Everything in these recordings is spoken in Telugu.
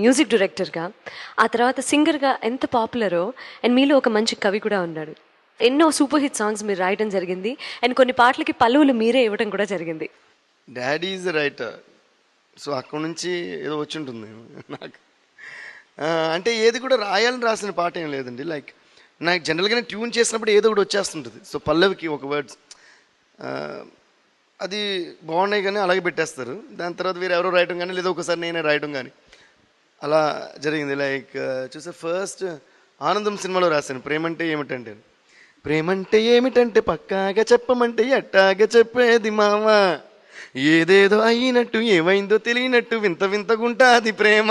మ్యూజిక్ డైరెక్టర్గా, ఆ తర్వాత సింగర్గా ఎంత పాపులరో, అండ్ మీలో ఒక మంచి కవి కూడా ఉన్నాడు. ఎన్నో సూపర్ హిట్ సాంగ్స్ మీరు రాయడం జరిగింది, అండ్ కొన్ని పాటలకి పలువులు మీరే ఇవ్వడం కూడా జరిగింది. డాడీ ఈజ్ రైటర్, సో అక్కడ నుంచి ఏదో వచ్చి ఉంటుంది నాకు. అంటే ఏది కూడా రాయాలని రాసిన పాట ఏం లేదండి. లైక్ నాకు జనరల్గానే ట్యూన్ చేసినప్పుడు ఏదో ఒకటి వచ్చేస్తుంటుంది. సో పల్లవికి ఒక వర్డ్స్ అది బాగున్నాయి కానీ అలాగే పెట్టేస్తారు. దాని తర్వాత వేరే ఎవరో రాయడం కానీ, లేదా ఒకసారి నేనే రాయడం కానీ అలా జరిగింది. లైక్ చూసే ఫస్ట్ ఆనందం సినిమాలో రాశాను ప్రేమంటే ఏమిటంటే, ప్రేమంటే ఏమిటంటే పక్కాగా చెప్పమంటే ఎట్టాగా చెప్పేది మామ, ఏదేదో అయినట్టు ఏమైందో తెలియనట్టు వింత వింతగుంటా అది ప్రేమ.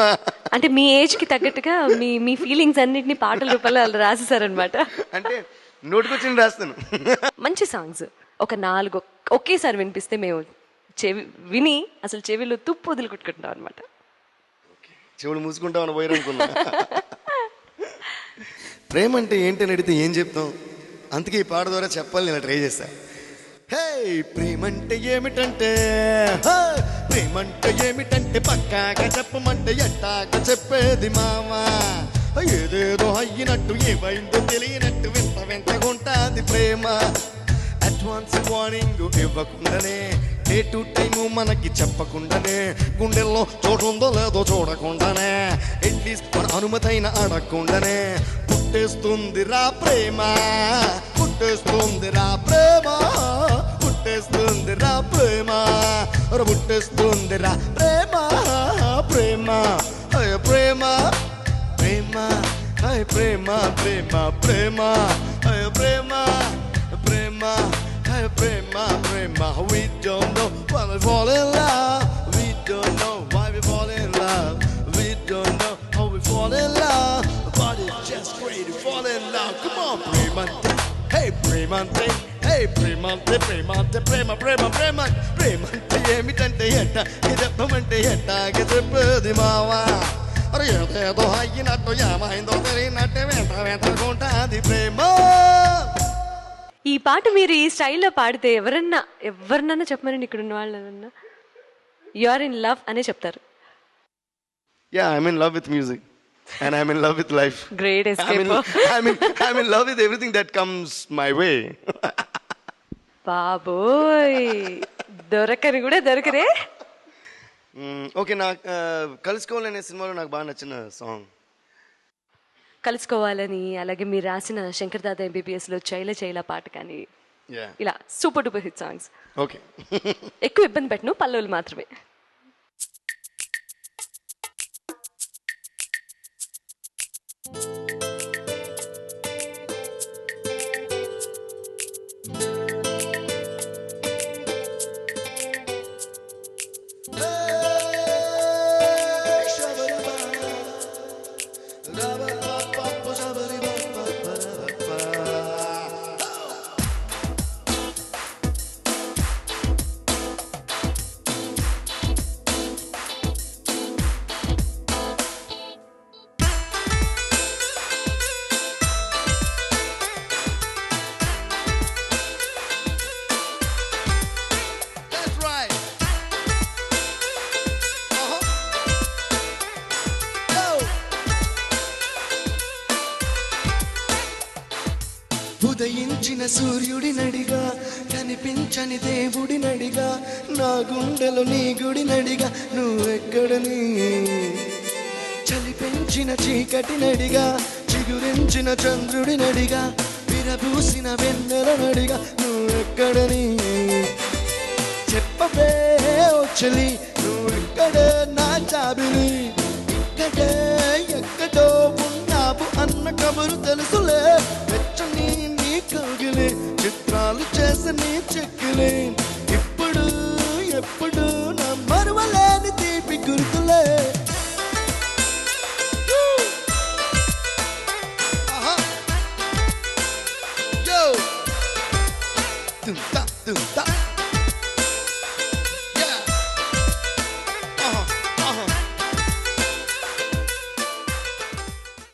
అంటే మీ ఏజ్కి తగ్గట్టుగా మీ ఫీలింగ్స్ అన్నింటినీ పాటల రూపంలో రాసేసారనమాట. అంటే నోటికొచ్చిన రాస్తాను. మంచి సాంగ్స్ ఒక 4 ఒకేసారి వినిపిస్తే మేము విని అసలు చెవిలో తుప్పు వదులుకుంటుకుంటాం అనమాట. చెవులు మూసుకుంటామని పోయారనుకున్నా. ప్రేమ అంటే ఏంటని అడిగితే ఏం చెప్తాం, అందుకే ఈ పాట ద్వారా చెప్పాలి నేను ట్రై చేశా. హే ప్రేమంటే ఏమిటంటే, ప్రేమంటే ఏమిటంటే పక్కాగా చెప్పమంటే ఎట్టాగా చెప్పేది మామా, ఏదేదో అయ్యినట్టు ఏమైందో తెలియనట్టు వింత వింతగుంటాది ప్రేమ. అడ్వాన్స్ వార్నింగ్ ఇవ్వకుండానే, డే టు టైము మనకి చెప్పకుండానే, గుండెల్లో చోటు ఉందో లేదో చూడకుండానే, అట్లీస్ట్ మన అనుమతైన అడగకుండానే పుట్టేస్తుంది రా ప్రేమ, పుట్టేస్తుంది రా ప్రేమ, పుట్టేస్తుంది రా ప్రేమ, పుట్టేస్తుంది రా ప్రేమ, ప్రేమ అయ్య ప్రేమ, ప్రేమ అయ్య ప్రేమ, ప్రేమ ప్రేమ అయ్య ప్రేమ, ప్రేమ అయ్య ప్రేమ, ప్రేమ. We don't know why we fall in love, we don't know why we fall in love, we don't know how we fall in love, but it's just great to fall in love. Come on Premante, hey Premante, hey ప్రేమంటే, ప్రేమంటే ప్రేమ, ప్రేమ ప్రేమ. ప్రేమంటే ఏమిటంటే ఎట్ట చెప్పమంటే ఎట్టాగా చెప్పేది మావా, అరే ఏదేదో అయ్యినట్టు ఏమైందో తెలియనట్టు వెంట వెంటకుంటాది ప్రేమ. ఈ పాట మీరు ఈ స్టైల్లో పాడితే ఎవరినన్నా చెప్పమని ఇక్కడ ఉన్న వాళ్ళన్నా యు ఆర్ ఇన్ లవ్ అనే చెప్తారు. Yeah, I'm in love with music and I'm in love with life. Great escape. I'm in love with everything that comes my way. బాబోయ్ దొరకని కూడా దొరకరే. ఓకే, నాకు కలుసుకోవాలనే సినిమాలో నాకు బాగా నచ్చిన సాంగ్ కలుసుకోవాలని, అలాగే మీరు రాసిన శంకర్ దాదా ఎంబీబీఎస్లో చైల చైల పాట కానీ, ఇలా super duper hit songs. Okay, ఎక్కువ ఇబ్బంది పెట్టను, పల్లవులు మాత్రమే. ఉదయించిన సూర్యుడి నడిగా, కనిపించని దేవుడి నడిగా, నా గుండెలో నీ గుడి నడిగా, నువ్వెక్కడని చలి పెంచిన చీకటి నడిగా, చిగురించిన చంద్రుడి నడిగా, విరబూసిన వెన్నెల నడిగా, నువ్వెక్కడని చెప్పవే వచ్చలి, నువ్వెక్కడే నా చాబిలి, ఇక్కడే ఎక్కడో ఉన్నావు అన్న కబురు తెలుసులే, వెచ్చని నీ కౌగిలి, చిత్రాలు చేసి నీ చెక్కిలి, ఇప్పుడు ఎప్పుడు నా మరువలేని తీపి గుర్తులే. తుంతా తుంతా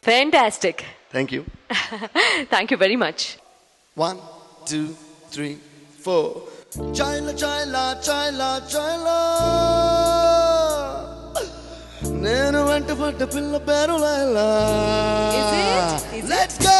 Fantastic. Thank you. Thank you very much. 1, 2, 3, 4. Chayla, chayla, chayla, chayla. పడ్డ పిల్ల పేరు Laila. Is it? Let's go.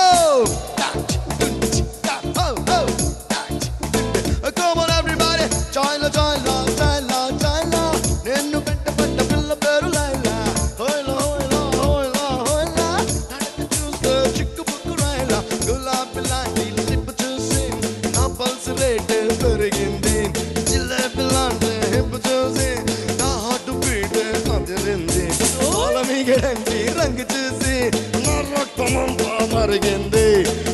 Come on everybody, join la, join la, join la, join la. నిన్ను వెంట పడ్డ పిల్ల పేరు లైలా. హోయ్లా హోయ్లా హోయ్లా హోయ్లా. నడక చూస్తే చిక్కు బుక్కు రైలా. గులాబీ లాంటి లిప్ చూసి నా పల్స్ రేట్ పెరిగింది. జిలేబీ లాంటి హిప్ చూసి నా హార్ట్ బీట్ అదిరింది. మీగడంటి రంగు చూసి నా రక్తమంతా మరిగింది.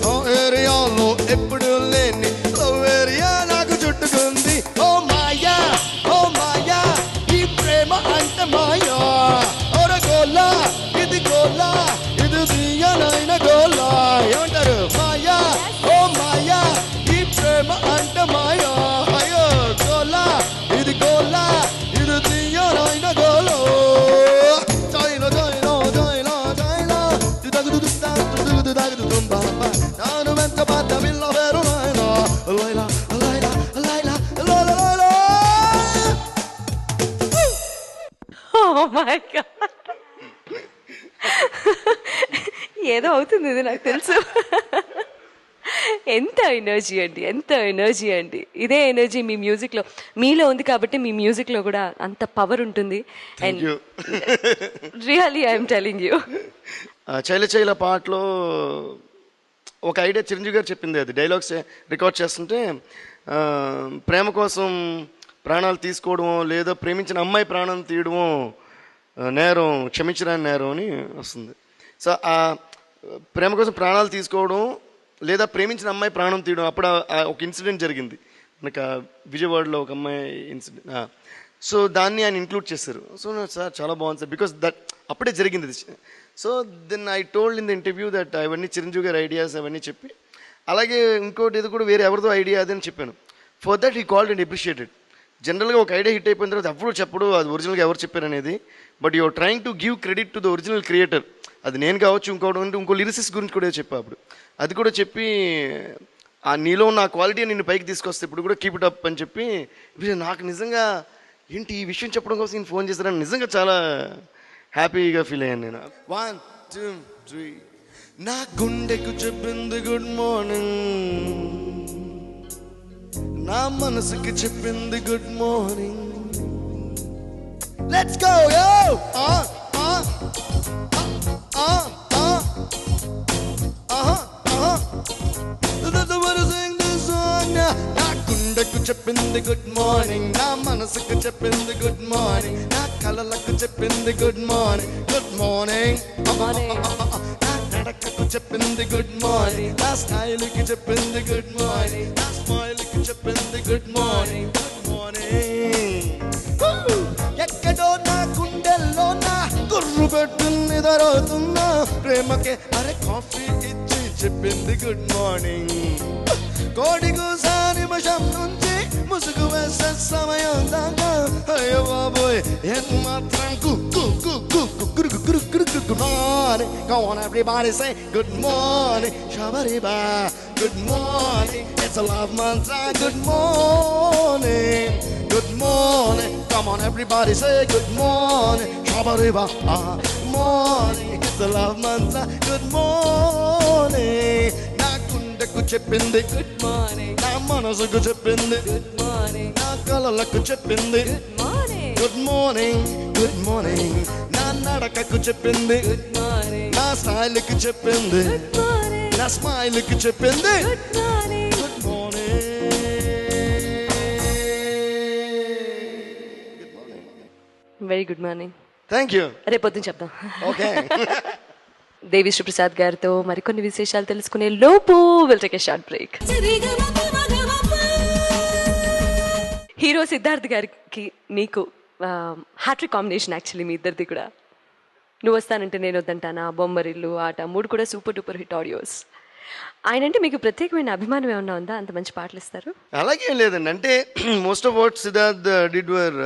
ఆ ఏరియాలో ఎప్పుడు లేని లవ్ ఏరియా నాకు చుట్టుకుంది. ఓ మాయా, ఓ మాయా, ఈ ప్రేమ అంటే మాయా. ఓర గోలా, ఇది గోలా, ఇది తీయనైన గోలా. ఏమంటారు? మాయా, ఓ మాయా, ఈ ప్రేమ అంటే మాయా. అయ్యో గోలా, ఇది గోలా, ఇది తీయనైన గోలో. ನಾನು ಮೆಂತ ಪಾತ್ರವಿಲ್ಲ ಬೇರು Laila Laila Laila Laila Laila Laila. Oh my God. ఏదో అవుతుంది ఇది నాకు తెలుసు. ఎంత ఎనర్జీ అండి, ఎంత ఎనర్జీ అండి. ఇదే ఎనర్జీ మీ మ్యూజిక్లో మీలో ఉంది కాబట్టి మీ మ్యూజిక్లో కూడా అంత పవర్ ఉంటుంది. And really I'm telling you. చైల చైల పాటలో ఒక ఐడియా చిరంజీవి గారు చెప్పింది. అది డైలాగ్స్ రికార్డ్ చేస్తుంటే ప్రేమ కోసం ప్రాణాలు తీసుకోవడమో లేదా ప్రేమించిన అమ్మాయి ప్రాణం తీయడమో నేరం, క్షమించరాని నేరం అని వస్తుంది. సో ఆ ప్రేమ కోసం ప్రాణాలు తీసుకోవడం లేదా ప్రేమించిన అమ్మాయి ప్రాణం తీయడం, అప్పుడు ఒక ఇన్సిడెంట్ జరిగింది మనకు విజయవాడలో ఒక అమ్మాయి ఇన్సిడెంట్. సో దాన్ని ఆయన ఇంక్లూడ్ చేశారు. సో సార్ చాలా బాగుంది సార్, బికాస్ దట్ అప్పుడే జరిగింది అది. So then I told in the interview that అవన్నీ చిరంజీవి గారి ఐడియాస్ అవన్నీ చెప్పి, అలాగే ఇంకోటి ఇది కూడా వేరే ఎవరిదో ఐడియా అది అని చెప్పాను. For that he called and appreciated. జనరల్గా ఒక ఐడియా హిట్ అయిపోయిన తర్వాత ఎవరు చెప్పడు అది ఒరిజినల్గా ఎవరు చెప్పారు అనేది, but you're trying to give credit to the original creator. అది నేను కావచ్చు, ఇంకో లిరిసిస్ గురించి కూడా చెప్పా అప్పుడు. అది కూడా చెప్పి ఆ నీలో ఉన్న క్వాలిటీ నిన్ను పైకి తీసుకొస్తే ఇప్పుడు కూడా కీప్ ఇట్ అప్ అని చెప్పి, నాకు నిజంగా ఏంటి ఈ విషయం చెప్పడం కోసం నేను ఫోన్ చేశానని నిజంగా చాలా హ్యాపీగా ఫీల్ అయ్యాను నేను. 1 2 3 నా గుండెకు చెప్పింది గుడ్ మార్నింగ్, నా మనసుకి చెప్పింది గుడ్ మార్నింగ్. లెట్స్ గో యో. నా గుండెకు చెప్పింది గుడ్ మార్నింగ్, నా మనసుకు చెప్పింది గుడ్ మార్నింగ్, నా కలలకు చెప్పింది గుడ్ మార్నింగ్. Good morning. నా నడకకు చెప్పింది గుడ్ మార్నింగ్, నా స్టైల్కి చెప్పింది గుడ్ మార్నింగ్, నా స్మైల్కి చెప్పింది గుడ్ మార్నింగ్. Good morning. ఎక్కడో నా గుండెల్లో నా గుర్రు పెట్టు నిద్రవుతున్నా ప్రేమకే అరే కాఫీ ఇచ్చి చెప్పింది గుడ్ మార్నింగ్. కోడి కూసా నిమిషం నుంచి ముసుగు వేసే సమయం దాకా అయ్యో బాబోయ్ ఏం మాత్రం good morning. Come on everybody say good morning. Shabariba. Good morning. It's a love mantra. Good morning. Good morning. Come on everybody say good morning. Shabariba. Morning. It's a love mantra. Good morning. గుండెకు చెప్పింది గుడ్ మార్నింగ్, నా మనసుకు చెప్పింది గుడ్ మార్నింగ్, నా కలలకు చెప్పింది good morning. Good morning. Good morning. నా నడకకు చెప్పింది గుడ్ మార్నింగ్, నా స్టైల్కి చెప్పింది గుడ్ మార్నింగ్, నా స్మైల్కి చెప్పింది good morning. Good morning. Very good morning. Thank you. రేపొద్దున చెప్దాం. ఓకే. దేవిశ్రీ ప్రసాద్ గారితో మరికొన్ని విశేషాలు తెలుసుకునే లోపు will take a short break. Hero Siddharth గారికి నీకు హ్యాట్రిక్ కాంబినేషన్ యాక్చువల్లీ మీ ఇద్దరిది కూడా. నువ్వు వస్తానంటే నేను వద్దంటానా, బొమ్మరిల్లు, ఆట, మూడు కూడా సూపర్ డూపర్ హిట్ ఆడియోస్. ఆయన అంటే మీకు ప్రత్యేకమైన అభిమానం ఏమన్నా ఉందా? అంత మంచి పాటలు ఇస్తారు. అలాగేం లేదండి, అంటే most of what Siddharth did were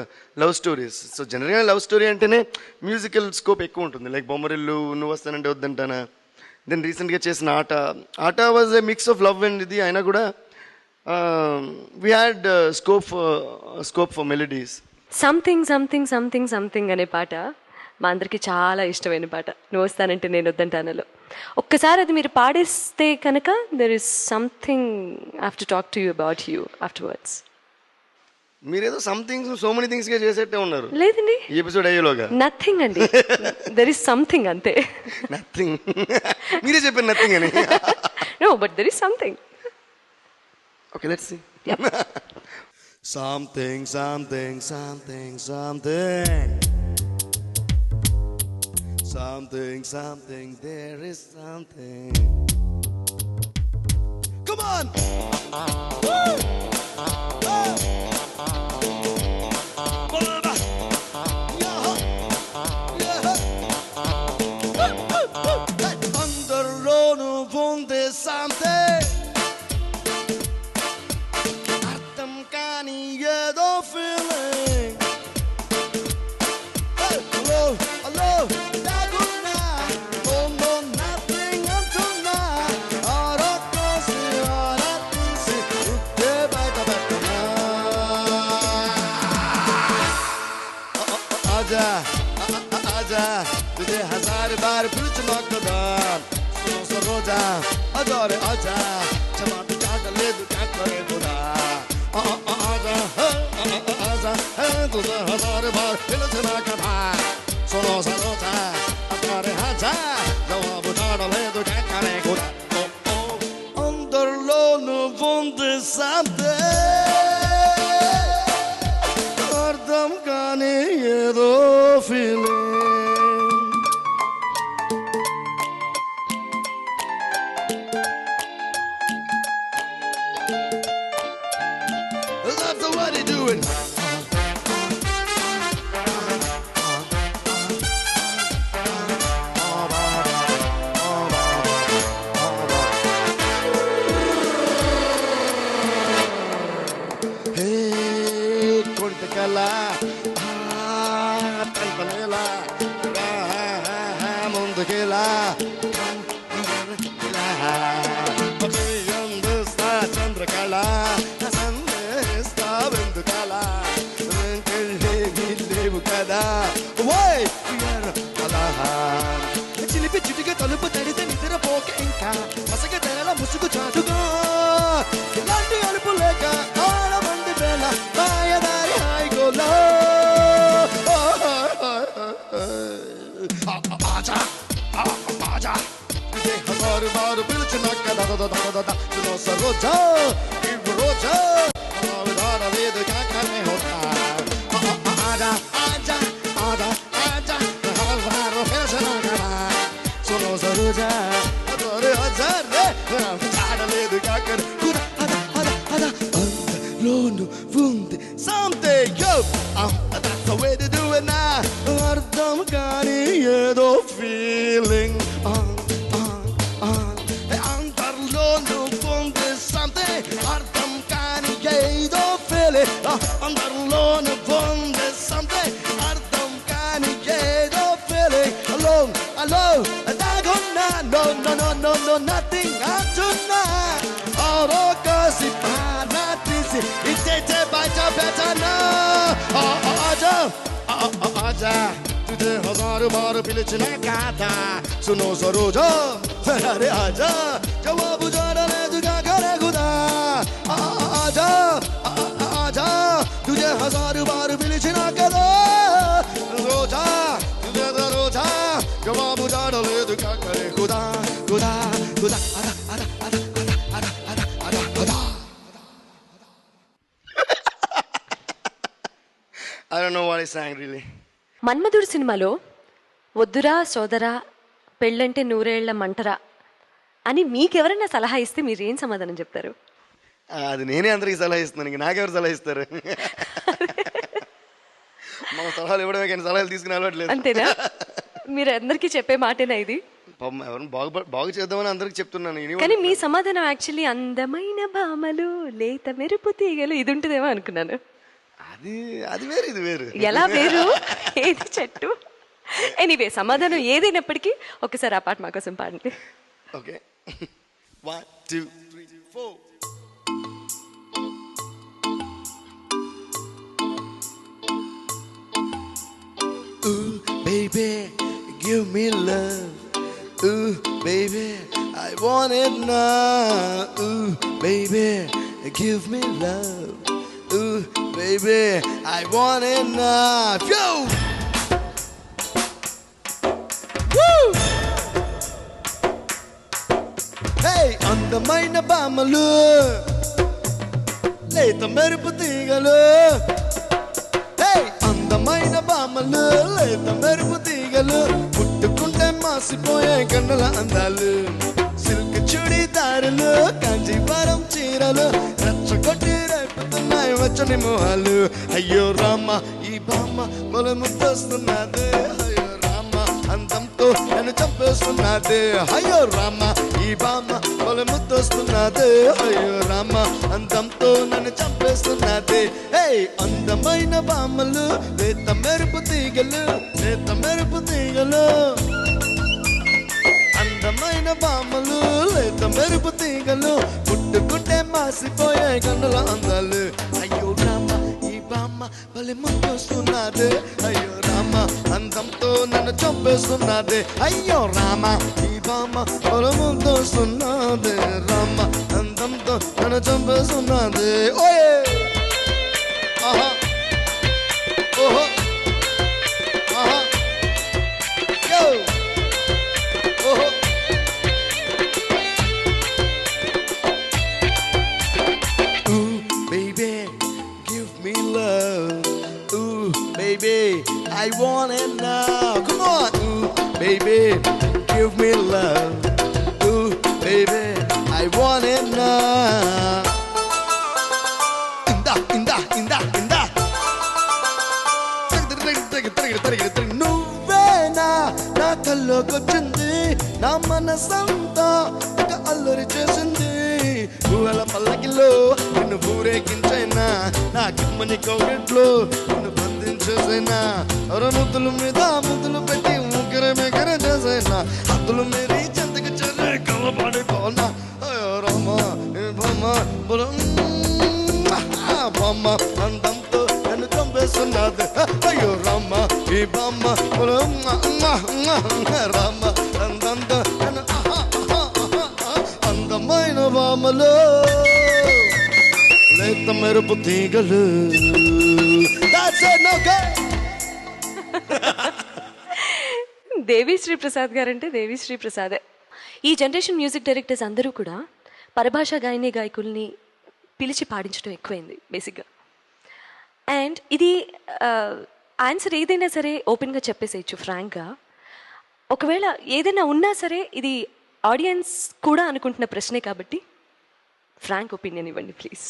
love stories. So జనరల్గా లవ్ స్టోరీ అంటేనే మ్యూజికల్ స్కోప్ ఎక్కువ ఉంటుంది. లైక్ బొమ్మరిల్లు, నువ్వు వస్తానంటే వద్దంటానా, దెన్ రీసెంట్గా చేసిన ఆట was a mix of love and ఇది. అయినా కూడా we had scope for melodies. Something something something something అనే పాట మా అందరికీ చాలా ఇష్టమైన పాట నువ్వు వస్తానంటే నేను వద్దంటానలో. ఒక్కసారి అది మీరు పాడేస్తే కనుక there is something I have to talk to you about you afterwards. మీరేదో సంథింగ్ సో మెనీ థింగ్స్ గా చేసేట్టే ఉన్నారు లేదండి, ఈ ఎపిసోడ్ అయ్యేలోగా. నథింగ్ అండి, దెర్ ఇస్ సంథింగ్ అంతే. నథింగ్. మీరే చెప్పారు నథింగ్ అని. No but there is something. Okay let's see. Something, something, something, something. Something, something, there is something. Come on! Woo! అందరిలోనూ ఉంది something. అర్థం కాని ఏదో feeling. Hello, hello, daguన్నా. Oh no, nothing అంటున్నా. ఆరోకోసి ఆరాతీసి ఉత్తే బయట పెట్టనా. आजा आजा तुझे हजार बार पूछना कदा सुनो सरोजा अदोरे आजा क्षमा तू चाट ले तू क्या करे खुदा आजा आजा तुझे हजार बार पूछना कदा सुनो सरोजा अदोरे आजा जवाब चाट ले तू क्या करे खुदा अंदरलो నువ్వుంది something అర్థం కాని ఏదో feeling. That's the way they do it. Hey, కొంటకలా పంపనేలా ముందుకెలా అందిస్తా చంద్రకళ సందేస్తా వెందుకళ లేవు కదా ఓయ్ అలా చిలిపి చిటిక తలుపు తడితే నిద్రపోక ఇంకా మసక తెరల ముసుగు చాటుగా ఇలాంటి అలుపు లేక ఆడమంది వేళ మాయదారి హాయిగోలో आजा आजा तुझे हजार बार पिलचना कदा दा दा दा दा सुनो सरोजा रोजा विधान वेद क्या करने होता आजा आजा आजा आजा हजार बार पिलचना कदा सुनो सरोजा अरे हजार रे विधान वेद क्या कर खुदा आजा आजा आजा లోను ఉంది something yo that's the way to do it now అర్థం కాని ఏదో feeling అందరిలోను ఉంది something అర్థం కాని ఏదో feeling అందరిలోను ఉంది something అర్థం కాని ఏదో feeling alone alone దాగున్నా no no no no no nothing అంటున్నా ఆరోకసి పానాతీసి ఇచ్చే బయట పెట్టనా ఆజా ఆజా तुझे हजार बार పిలిచినా కాదా सुनो सरोजा अरे आजा जवाब जाना ले तुझा करे खुदा आजा आजा तुझे हजार बार పిలిచినా కదా रोजा तुझे रोजा जवाब जाना ले तुझा करे खुदा खुदा खुदा आदा आदा आदा आदा आदा आदा I don't know what I sang really. మన్మధుడు సినిమాలో వద్దురా సోదరా పెళ్ళంటే నూరేళ్ల మంటరా అని మీకెవరైనా సలహా ఇస్తే మీరు ఏం సమాధానం చెప్తారు? అది నేనే అందరికి సలహా ఇస్తున్నాను, ఇంక నాకెవరు సలహా ఇస్తారు? మా సలహాలు ఇవ్వడమే కానీ సలహాలు తీసుకుని అలవాట్లేదు. అంతేనా? మీరు అందరికీ చెప్పే మాటేనా ఇది? ఎవరిని బాగు చేద్దామని అందరికి చెప్తున్నాను. కానీ మీ సమాధానం యాక్చువల్లీ అందమైన భామలు లేత మెరుపు తీగలు ఇది ఉంటుందేమో అనుకున్నాను. అది వేరు, ఇది వేరు. ఎలా వేరు? ఏది చెట్టు? ఎనీవే సమాధానం ఏదైనప్పటికీ ఒకసారి ఆ పాట మా కోసం పాడండి. Okay 1 2 3 4. baby, give me love. Ooh, baby, I want it now. Ooh, baby, give me love. Ooh, baby, I want it now. Yo! Woo! Hey, అందమైన బామలు లేత మెరుపు తీగలు. Hey, అందమైన బామలు లేత మెరుపు తీగలు పుట్టుకుంటే మాసిపోయే కన్నుల అందాలు. సిల్క్ చుడిదారులు కాంచీపురం చీరలు రచ్చగొట్టి రేపుతున్నాయి వచ్చని మొహాలు. అయ్యో రామ ఈ బామ్మ మొల ముద్దొస్తున్నదే. అయ్యో రామ అందంతో నన్ను చంపేస్తున్నదే. అయ్యో రామ ఈ బామ్మ మొల ముద్దొస్తున్నదే. అయ్యో రామ అందంతో నన్ను చంపేస్తున్నదే. అందమైన బామ్మలు లేత మెరుపు తీగలు లేత మెరుపు తీగలు. అందమైన బామ్మలు లేత మెరుపు తీగలు పుట్టుకుంటే మాసిపోయే కన్నుల అందాలు. అయ్యో రామ ఈ బామ్మ బలి ముందొస్తున్నదే. అయ్యో రామ అందంతో నన్ను చంపేస్తున్నదే. అయ్యో రామ ఈ బామ్మ బలి ముందొస్తున్నదే. రామ అందంతో నన్ను చంపేస్తున్నదే. ఓయే ఆహా ఓహో ఆహా యో ఓహో. Ooh, baby, give me love. Ooh, baby, I want it now. Come on. Ooh, baby, give me love. Ooh, baby, I want it now. నువ్వేనా నా కల్లోకొచ్చింది. నా మనసంతా ఒక అల్లరి చేసింది. ఊహల పల్లకిలో నిన్ను ఊరేగించైనా నా కిమ్మని కౌగిట్లో నిన్ను బంధించేసైనా. ముద్దుల మీద ముద్దులు పెట్టి ముగ్గురు మెగర చేసైనా. హద్దులు మీరి చెంతకు చెర్రే కలబడిపోనా. అయ్యో రామ బొమ్మ బొమ్మ అందంతో నన్ను చంపేస్తున్నది. అయ్యో రామ ఈ బొమ్మ రామ అందంతో నన్ను అందమైన బామలు లేత మెరుపు తీగలు. దేవిశ్రీ ప్రసాద్ గారంటే దేవిశ్రీ ప్రసాదే. ఈ జనరేషన్ మ్యూజిక్ డైరెక్టర్స్ అందరూ కూడా పరభాషా గాయని గాయకుల్ని పిలిచి పాడించడం ఎక్కువైంది బేసిక్గా. అండ్ ఇది ఆన్సర్ ఏదైనా సరే ఓపెన్గా చెప్పేసేయచ్చు ఫ్రాంక్గా. ఒకవేళ ఏదైనా ఉన్నా సరే ఇది ఆడియన్స్ కూడా అనుకుంటున్న ప్రశ్నే కాబట్టి ఫ్రాంక్ ఒపీనియన్ ఇవ్వండి ప్లీజ్.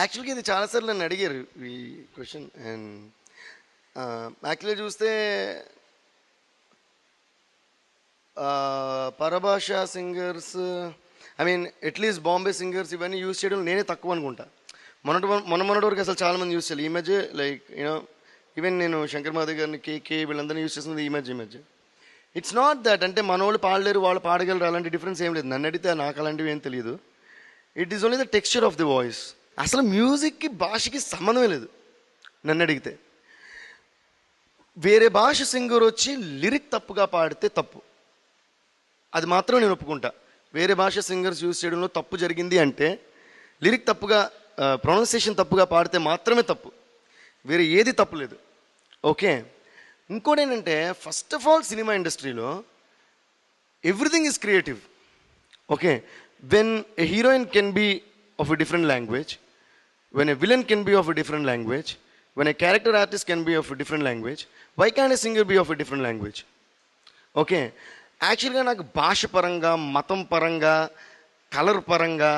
యాక్చువల్గా ఇది చాలాసార్లు నన్ను అడిగారు ఈ క్వశ్చన్. అండ్ యాక్చువల్గా చూస్తే పరభాషా సింగర్స్ అట్లీస్ట్ బాంబే సింగర్స్ ఇవన్నీ యూజ్ చేయడం నేనే తక్కువ అనుకుంటా. మొన్నటి వరకు అసలు చాలామంది యూజ్ చేయాలి. ఈ మధ్య లైక్ ఈవెన్ నేను శంకర్ మాధవ్ గారిని కేకే వీళ్ళందరినీ యూజ్ చేస్తుంది ఈ మధ్య. ఇట్స్ నాట్ దట్ అంటే మన వాళ్ళు పాడలేరు వాళ్ళు పాడగలరు అలాంటి డిఫరెన్స్ ఏం లేదు. నన్ను అడిగితే నాకు అలాంటివి ఏం తెలియదు. It is only the texture of the voice. అసలు మ్యూజిక్కి భాషకి సంబంధమే లేదు నన్ను అడిగితే. వేరే భాష సింగర్ వచ్చి లిరిక్ తప్పుగా పాడితే తప్పు, అది మాత్రం నేను ఒప్పుకుంటా. వేరే భాష సింగర్స్ యూజ్ చేయడంలో తప్పు జరిగింది అంటే లిరిక్ తప్పుగా ప్రొనౌన్సియేషన్ తప్పుగా పాడితే మాత్రమే తప్పు, వేరే ఏది తప్పు లేదు. ఓకే. ఇంకోటి ఏంటంటే ఫస్ట్ ఆఫ్ ఆల్ సినిమా ఇండస్ట్రీలో everything is creative. Okay. When a heroine can be of a different language, when a villain can be of a different language, when a character artist can be of a different language, why can a singer be of a different language? Okay. యాక్చువల్గా నాకు భాష పరంగా, మతం పరంగా, కలర్ పరంగా,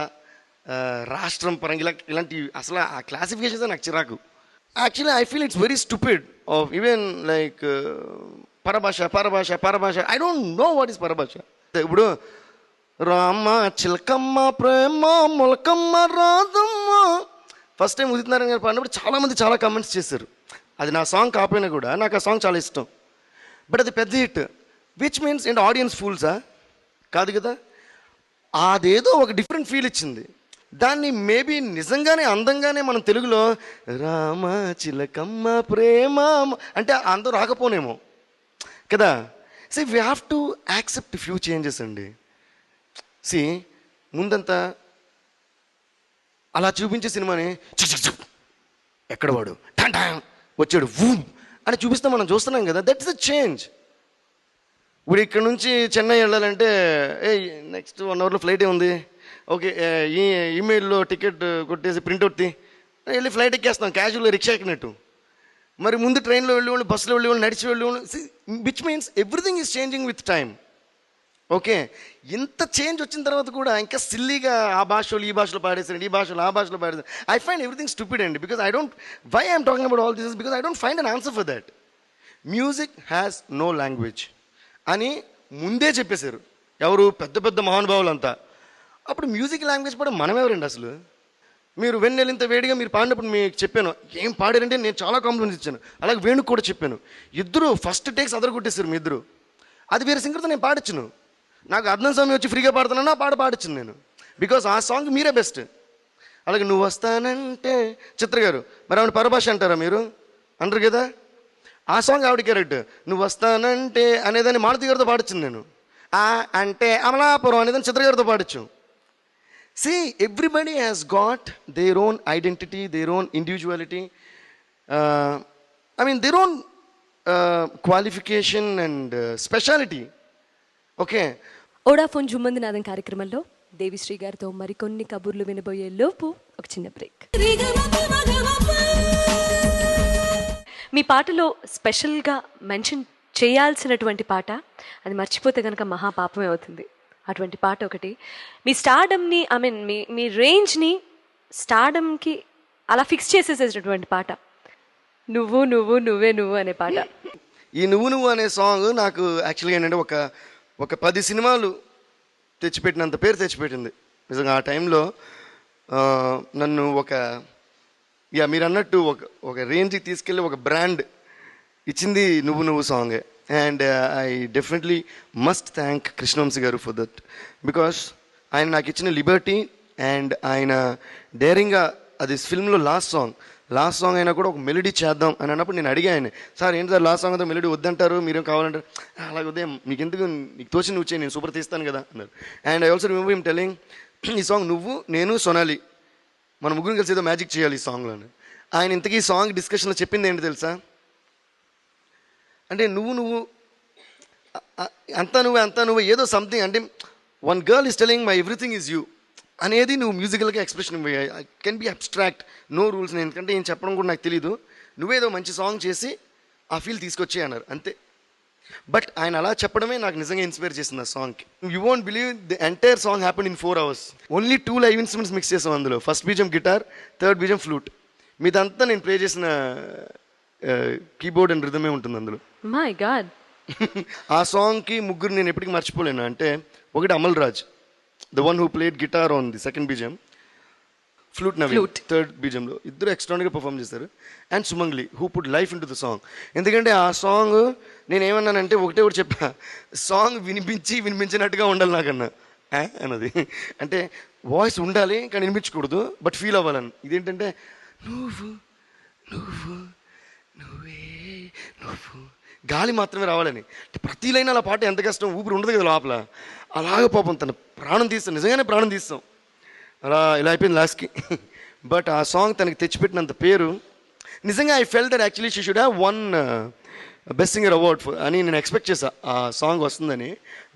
రాష్ట్రం పరంగా ఇలాంటి అసలు ఆ క్లాసిఫికేషన్స్ నాకు చిరాకు. Actually I feel it's very stupid of even like పరభాష. I don't know what is పరభాష. ఇప్పుడు రామ చిలకమ్మ ప్రేమ మొలకమ్మ రాదమ్మ ఫస్ట్ టైం ఉదిత్ నారాయణ గారు పాడినప్పుడు చాలామంది చాలా కామెంట్స్ చేశారు. అది నా సాంగ్ కాకపోయినా కూడా నాకు ఆ సాంగ్ చాలా ఇష్టం. బట్ అది పెద్ద హిట్. విచ్ మీన్స్ ఏంటి ఆడియన్స్ ఫూల్సా? కాదు కదా. అదేదో ఒక డిఫరెంట్ ఫీల్ ఇచ్చింది. దాన్ని మేబీ నిజంగానే అందంగానే మనం తెలుగులో రామ చిలకమ్మ ప్రేమ అంటే అందరూ రాకపోనేమో. కదా. C we have to accept few changes అండి. సి ముందంతా అలా చూపించే సినిమాని చిక్ చిక్ చిక్ ఎక్కడ వాడు టాన్ టాన్ వచ్చాడు వూమ్ అని చూపిస్తాం, మనం చూస్తున్నాం కదా. That's the change. ఇప్పుడు ఇక్కడ నుంచి చెన్నై వెళ్ళాలంటే నెక్స్ట్ 1 అవర్లో ఫ్లైట్ ఉంది, ఓకే ఈమెయిల్లో టికెట్ కొట్టేసి ప్రింట్అవుట్ తీ వెళ్ళి ఫ్లైట్ ఎక్కేస్తాం క్యాజువల్గా రిక్షా ఎక్కినట్టు. మరి ముందు ట్రైన్లో వెళ్ళేవాళ్ళు, బస్సులో వెళ్ళేవాళ్ళు, నడిచి వెళ్ళేవాళ్ళు. Which means everything is changing with time. Okay, ఇంత చేంజ్ వచ్చిన తర్వాత కూడా ఇంకా సిల్లీగా ఆ భాషలో ఈ భాషలో పాడేసారండి, ఈ భాషలో ఆ భాషలో పాడేసారు. ఐ ఫైండ్ ఎవ్రీథింగ్ స్టూపిడ్ అండి. Because I don't why I'm talking about all this because I don't find an answer for that. Music has no language అని ముందే చెప్పేశారు ఎవరు, పెద్ద పెద్ద మహానుభావులంతా. అప్పుడు మ్యూజిక్ లాంగ్వేజ్ కూడా మనమెవరండి అసలు? మీరు వెన్నెలింత వేడిగా మీరు పాడినప్పుడు మీకు చెప్పాను, ఏం పాడారంటే నేను చాలా కాంప్లిమెంట్స్ ఇచ్చాను. అలాగే వేణుకు కూడా చెప్పాను. ఇద్దరు ఫస్ట్ టేక్స్ అదరు కొట్టేశారు మీ ఇద్దరు. అది వేరే సింగర్తో నేను పాడించను. నాకు అర్ధం స్వామి వచ్చి ఫ్రీగా పాడుతున్నాను, ఆ పాట పాడించను నేను. బికాస్ ఆ సాంగ్ మీరే బెస్ట్. అలాగే నువ్వు వస్తానంటే చిత్ర గారు, మరి ఆవిడ పరభాష అంటారా మీరు? అంటారు కదా. ఆ సాంగ్ ఆవిడ క్యారెక్టర్. నువ్వు వస్తానంటే అనేదాన్ని మారుతి గారితో పాడించింది నేను. ఆ అంటే అమలాపురం అనేదాన్ని చిత్ర గారితో పాడించు. See everybody has got their own identity, their own individuality, I mean their own qualification and speciality. Okay, Vodafone Jhummandi Naadam కార్యక్రమంలో దేవిశ్రీ గారితో మరికొన్ని కబుర్లు వినబోయే లోపు ఒక చిన్న బ్రేక్. మీ పాటలో స్పెషల్గా మెన్షన్ చేయాల్సినటువంటి పాట, అది మర్చిపోతే కనుక మహాపాపమే అవుతుంది. అటువంటి పాట ఒకటి, మీ స్టార్డమ్ని ఐ మీన్ మీ రేంజ్ని స్టార్డమ్కి అలా ఫిక్స్ చేసేసేటటువంటి పాట, నువ్వు నువ్వు నువ్వే నువ్వు అనే పాట. ఈ నువ్వు నువ్వు అనే సాంగ్ నాకు యాక్చువల్గా ఏంటంటే ఒక 10 సినిమాలు తెచ్చిపెట్టినంత పేరు తెచ్చిపెట్టింది నిజంగా. ఆ టైంలో నన్ను మీరు అన్నట్టు ఒక రేంజ్కి తీసుకెళ్ళి ఒక బ్రాండ్ ఇచ్చింది నువ్వు నువ్వు సాంగే. And I definitely must thank Krishna Vamsi గారు ఫర్ దట్. బికాస్ ఆయన నాకు ఇచ్చిన లిబర్టీ అండ్ ఆయన డేరింగ్గా, అది ఫిల్మ్లో లాస్ట్ సాంగ్ అయినా కూడా ఒక మెలోడీ చేద్దాం అని అన్నప్పుడు నేను అడిగా ఆయన, సార్ ఏంటి సార్ లాస్ట్ సాంగ్ అంతా మెలోడీ వద్దంటారు, మీరేం కావాలంటారు? అలాగే ఉదయం నీకు ఎందుకు, నీకు తోచి నువ్వు చేయి, నేను సూపర్ తీస్తాను కదా అన్నారు. And I also remember him telling, ఈ సాంగ్ నువ్వు నేను సోనాలి మన ముగ్గురు కలిసి ఏదో మ్యాజిక్ చేయాలి ఈ సాంగ్లో. ఆయన ఇంతకీ ఈ సాంగ్ డిస్కషన్లో చెప్పింది ఏంటి తెలుసా? అంటే నువ్వు అంతా నువ్వు ఏదో సంథింగ్, అంటే one girl is telling my everything is you అనేది నువ్వు మ్యూజికల్గా expression can be abstract, no rules. నేను ఎందుకంటే ఏం చెప్పడం కూడా నాకు తెలీదు, నువ్వేదో మంచి సాంగ్ చేసి ఆ ఫీల్ తీసుకొచ్చే అన్నారు అంతే. బట్ ఆయన అలా చెప్పడమే నాకు నిజంగా ఇన్స్పైర్ చేసింది ఆ సాంగ్కి. You won't believe the entire song happen in 4 hours. Only 2 live instruments mix చేసాం అందులో. ఫస్ట్ బీజం గిటార్, థర్డ్ బీజం ఫ్లూట్. మీదంతా నేను ప్లే చేసిన కీబోర్డ్ అండ్ రిథమే ఉంటుంది అందులో. My god. ఆ సాంగ్కి ముగ్గురు నేను ఎప్పటికీ మర్చిపోలేను. అంటే ఒకటి Amal Raj, the one who played guitar on the second BGM, flute Naveen third బీజంలో, ఇద్దరు ఎక్స్ట్రానిక్గా పర్ఫామ్ చేశారు. And Sumangali who put life into the song. ఎందుకంటే ఆ సాంగ్ నేను ఏమన్నానంటే ఒకటి చెప్పా, సాంగ్ వినిపించినట్టుగా ఉండాలి నాకన్నా అన్నది. అంటే వాయిస్ ఉండాలి కానీ వినిపించకూడదు, బట్ ఫీల్ అవ్వాలని. ఇదేంటంటే నువ్వు నువ్వు నువ్వే నువ్వు, గాలి మాత్రమే రావాలని. ప్రతి లైన్ అలా పాట ఎంత కష్టం, ఊపిరి ఉండదు కదా లోపల. అలాగే పాపం తన ప్రాణం తీస్తాం, నిజంగానే ప్రాణం తీస్తాం. అలా ఇలా అయిపోయింది లాస్ట్కి. బట్ ఆ సాంగ్ తనకి తెచ్చిపెట్టినంత పేరు నిజంగా I felt that actually she should have won best singer award అని నేను ఎక్స్పెక్ట్ చేశా ఆ సాంగ్ వస్తుందని.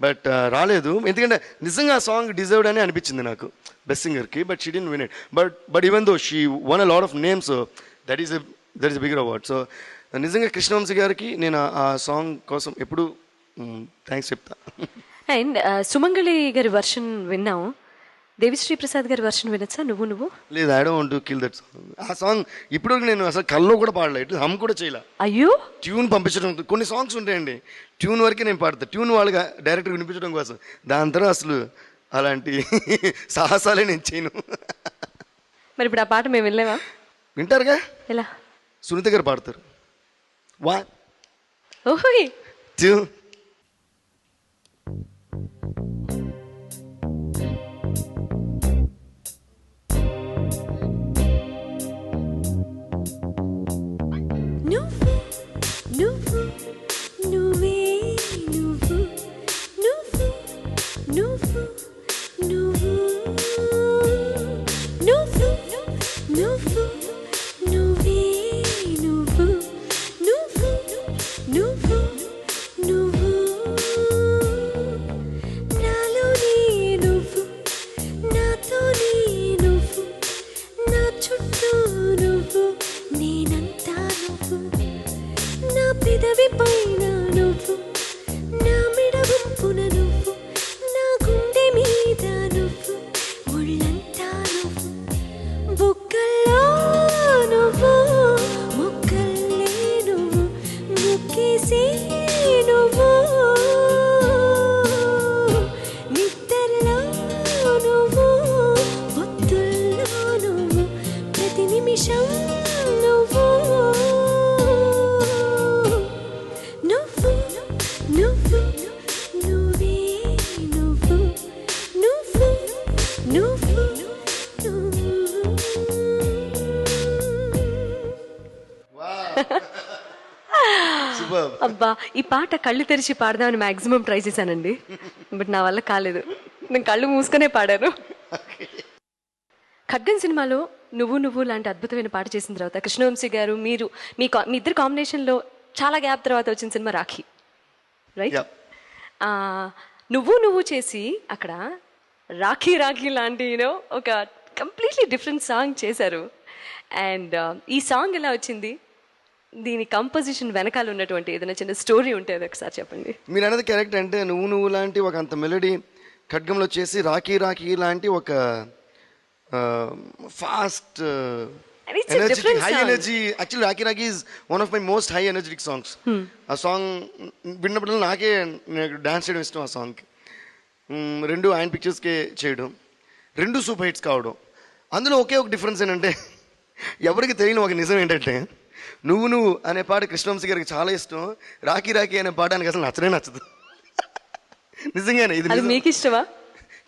బట్ రాలేదు, ఎందుకంటే నిజంగా ఆ సాంగ్ డిజర్వ్డ్ అని అనిపించింది నాకు బెస్ట్ సింగర్కి. But she didn't win it. But even though she won a lot of names, that is a bigger award. So నిజంగా కృష్ణవంశీ గారికి నేను ఆ సాంగ్ కోసం ఎప్పుడు థ్యాంక్స్ చెప్తా. అండ్ సుమంగళి గారి వర్షన్ విన్నాం, దేవిశ్రీ ప్రసాద్ గారి వర్షన్ వినొచ్చా నువ్వు నువ్వు? లేదు, I don't want to kill that song. ఆ సాంగ్ ఇప్పుడు నేను అసలు కల్లో కూడా పాడలేదు, హమ్ కూడా చేయలే. అయ్యో, ట్యూన్ పంపించడం. కొన్ని సాంగ్స్ ఉంటాయండి ట్యూన్ వరకే నేను పాడతా, ట్యూన్ వాళ్ళగా డైరెక్ట్గా వినిపించడం కోసం. దాని తర్వాత అసలు అలాంటి సాహసాలే నేను చేయను. మరి ఇప్పుడు ఆ పాట మేము వెళ్ళామా? వింటారుగా, ఎలా? సునీత గారు పాడతారు. 1 ఓహోయ్ 2 నువ్వు నువ్వు నువ్వే పెదవి పైన నువ్వు, నా మెడ వంపున నువ్వు, నా గుండె మీద నువ్వు, ఒళ్ళంతా నువ్వు, బుగ్గల్లో నువ్వు, ముక్కల్లే నువ్వు, ముక్కేసే నువ్వు, నిద్రలో నువ్వు, పొత్తుల్లో నువ్వు, ప్రతి నిమిషం నువ్వు, నువ్వు నువ్వు నువ్వే నువ్వు, నువ్వు నువ్వు నువ్వు. సూపర్. అబ్బా, ఈ పాట కళ్ళు తెరిచి పాడదామని మాక్సిమం ట్రై చేశానండి, బట్ నా వల్ల కాలేదు. నేను కళ్ళు మూసుకునే పాడాను. ఖడ్గం సినిమాలో నువ్వు నువ్వు లాంటి అద్భుతమైన పాట చేసిన తర్వాత కృష్ణవంశీ గారు మీరు మీ ఇద్దరు కాంబినేషన్లో చాలా గ్యాప్ తర్వాత వచ్చిన సినిమా రాఖీ, రైట్? Yeah. నువ్వు నువ్వు చేసి అక్కడ రాఖీ రాఖీ లాంటి ఒక కంప్లీట్లీ డిఫరెంట్ సాంగ్ చేశారు. అండ్ ఈ సాంగ్ ఎలా వచ్చింది, దీని కంపోజిషన్ వెనకాల ఉన్నటువంటి ఏదైనా చిన్న స్టోరీ ఉంటే అది ఒకసారి చెప్పండి. మీరు అనేది కరెక్ట్. అంటే నువ్వు నువ్వు లాంటి ఒక అంత మెలడీ ఖడ్గంలో చేసి రాఖీ రాఖీ లాంటి ఒక fast And it's a different high song. Energy. Actually Rakhi Rakhi is one of my most high energetic songs. ఆ సాంగ్ విన్నప్పుడు నాకే డాన్స్ చేయడం ఇష్టం. ఆ సాంగ్కి రెండు ఆయన పిక్చర్స్కే చేయడం, రెండు సూపర్ హిట్స్ కావడం. అందులో ఒకే ఒక డిఫరెన్స్ ఏంటంటే ఎవరికి తెలియని ఒక నిజం ఏంటంటే నువ్వు నువ్వు అనే పాట కృష్ణవంశీ గారికి చాలా ఇష్టం, రాఖీ రాఖీ అనే పాట ఆయనకి అసలు నచ్చనే నచ్చదు. నిజంగానే ఇది అది నిజం. మీకు ఇష్టమా?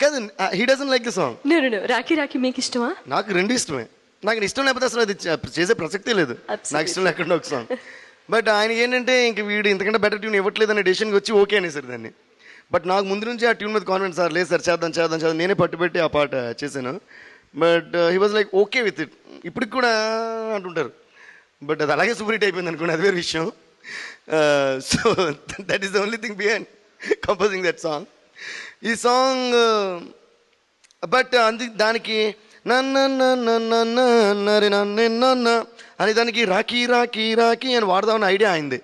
కాదు, he doesn't like the song. No, Rakhi Rakhi మీకు ఇష్టమా? నాకు రెండు ఇష్టమే. నాకు ఇష్టం లేకపోతే అసలు అది చేసే ప్రసక్తే లేదు. Absolutely. నాకు ఇష్టం లేకుండా ఒక సాంగ్. బట్ ఆయన ఏంటంటే ఇంక వీడు ఇంతకంటే బెటర్ ట్యూన్ ఇవ్వట్లేదు అనే డెసిషన్కి వచ్చి ఓకే అనేసారు దాన్ని. బట్ నాకు ముందు నుంచి ఆ ట్యూన్ మీద కాన్ఫిడెన్స్, సార్ లేదు సార్ చేద్దాం నేనే పట్టుబెట్టి ఆ పాట చేశాను. But he was like okay with it. ఇప్పటికి కూడా అంటుంటారు. బట్ అది అలాగే సూపర్ హిట్ అయిపోయింది అనుకోండి, అది వేరే విషయం. So that is the only thing behind composing that song. ఈ సాంగ్ బట్ దానికి నన్న అని దానికి రాఖీ రాఖీ రాఖీ అని వాడదామని ఐడియా అయింది.